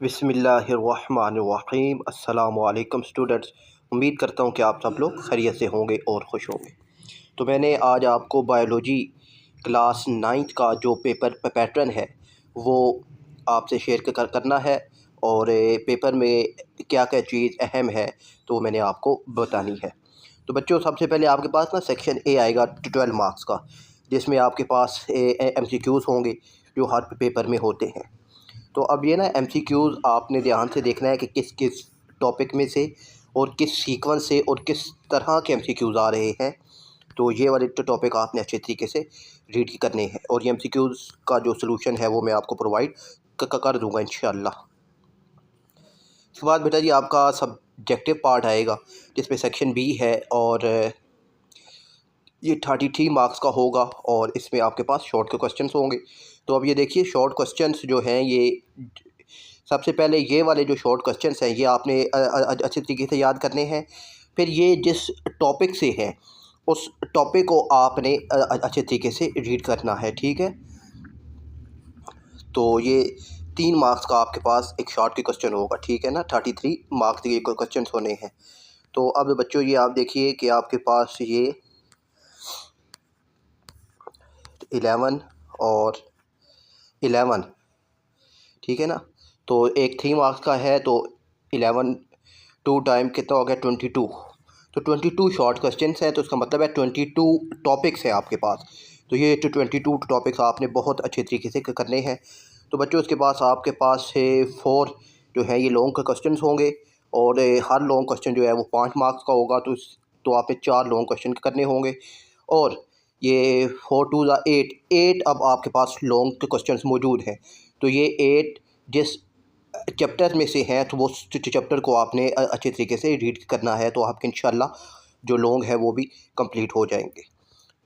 बिस्मिल्लाहिर्रहमानिर्रहीम। अस्सलामु अलैकुम स्टूडेंट्स। उम्मीद करता हूँ कि आप सब लोग खैरियत से होंगे और खुश होंगे। तो मैंने आज आपको बायोलॉजी क्लास 9th का जो पेपर पैटर्न है वो आपसे शेयर करना है, और पेपर में क्या क्या चीज़ अहम है तो मैंने आपको बतानी है। तो बच्चों, सबसे पहले आपके पास ना सेक्शन ए आएगा 12 मार्क्स का, जिसमें आपके पास MCQs होंगे जो हर पेपर में होते हैं। तो अब ये ना MCQs आपने ध्यान से देखना है कि किस किस टॉपिक में से और किस सीक्वेंस से और किस तरह के MCQs आ रहे हैं। तो ये वाले तो टॉपिक आपने अच्छे तरीके से रीड करने हैं, और ये MCQs का जो सलूशन है वो मैं आपको प्रोवाइड कर दूंगा इंशाल्लाह। इसके बाद बेटा जी आपका सब्जेक्टिव पार्ट आएगा, जिसमें सेक्शन बी है, और ये 33 मार्क्स का होगा, और इसमें आपके पास शॉर्ट के क्वेश्चंस होंगे। तो अब ये देखिए, शॉर्ट क्वेश्चंस जो हैं ये सबसे पहले ये वाले जो शॉर्ट क्वेश्चंस हैं ये आपने अच्छे तरीके से याद करने हैं। फिर ये जिस टॉपिक से है उस टॉपिक को आपने अच्छे तरीके से रीड करना है, ठीक है। तो ये 3 मार्क्स का आपके पास एक शॉर्ट के क्वेश्चन होगा, ठीक है ना। 33 मार्क्स के क्वेश्चन होने हैं। तो अब बच्चों ये आप देखिए कि आपके पास ये 11 और 11, ठीक है ना। तो एक 3 मार्क्स का है, तो 11 2 टाइम कितना हो गया 22। तो 22 शॉर्ट क्वेश्चंस हैं, तो इसका मतलब है 22 टॉपिक्स हैं आपके पास। तो ये 22 टॉपिक्स आपने बहुत अच्छे तरीके से करने हैं। तो बच्चों इसके पास आपके पास है 4 जो है ये लॉन्ग के क्वेश्चंस होंगे, और हर लॉन्ग क्वेश्चन जो है वो 5 मार्क्स का होगा। तो आपने 4 लॉन्ग क्वेश्चन करने होंगे, और ये 4 2 ज़ा 8 अब आपके पास लॉन्ग के क्वेश्चंस मौजूद हैं। तो ये 8 जिस चैप्टर में से हैं तो वो चैप्टर को आपने अच्छे तरीके से रीड करना है, तो आपके इंशाल्लाह जो लॉन्ग है वो भी कंप्लीट हो जाएंगे।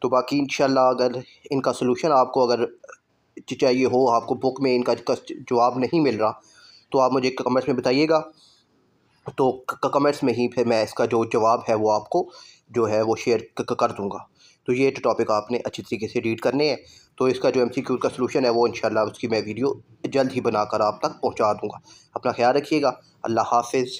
तो बाकी इंशाल्लाह अगर इनका सलूशन आपको अगर चाहिए हो, आपको बुक में इनका जवाब नहीं मिल रहा, तो आप मुझे कमेंट्स में बताइएगा। तो कमेंट्स में ही फिर मैं इसका जो जवाब है वो आपको जो है वो शेयर कर दूँगा। तो ये टॉपिक आपने अच्छी तरीके से रीड करने हैं। तो इसका जो MCQ का सलूशन है वो इंशाल्लाह उसकी मैं वीडियो जल्द ही बनाकर आप तक पहुंचा दूँगा। अपना ख्याल रखिएगा। अल्लाह हाफ़िज़।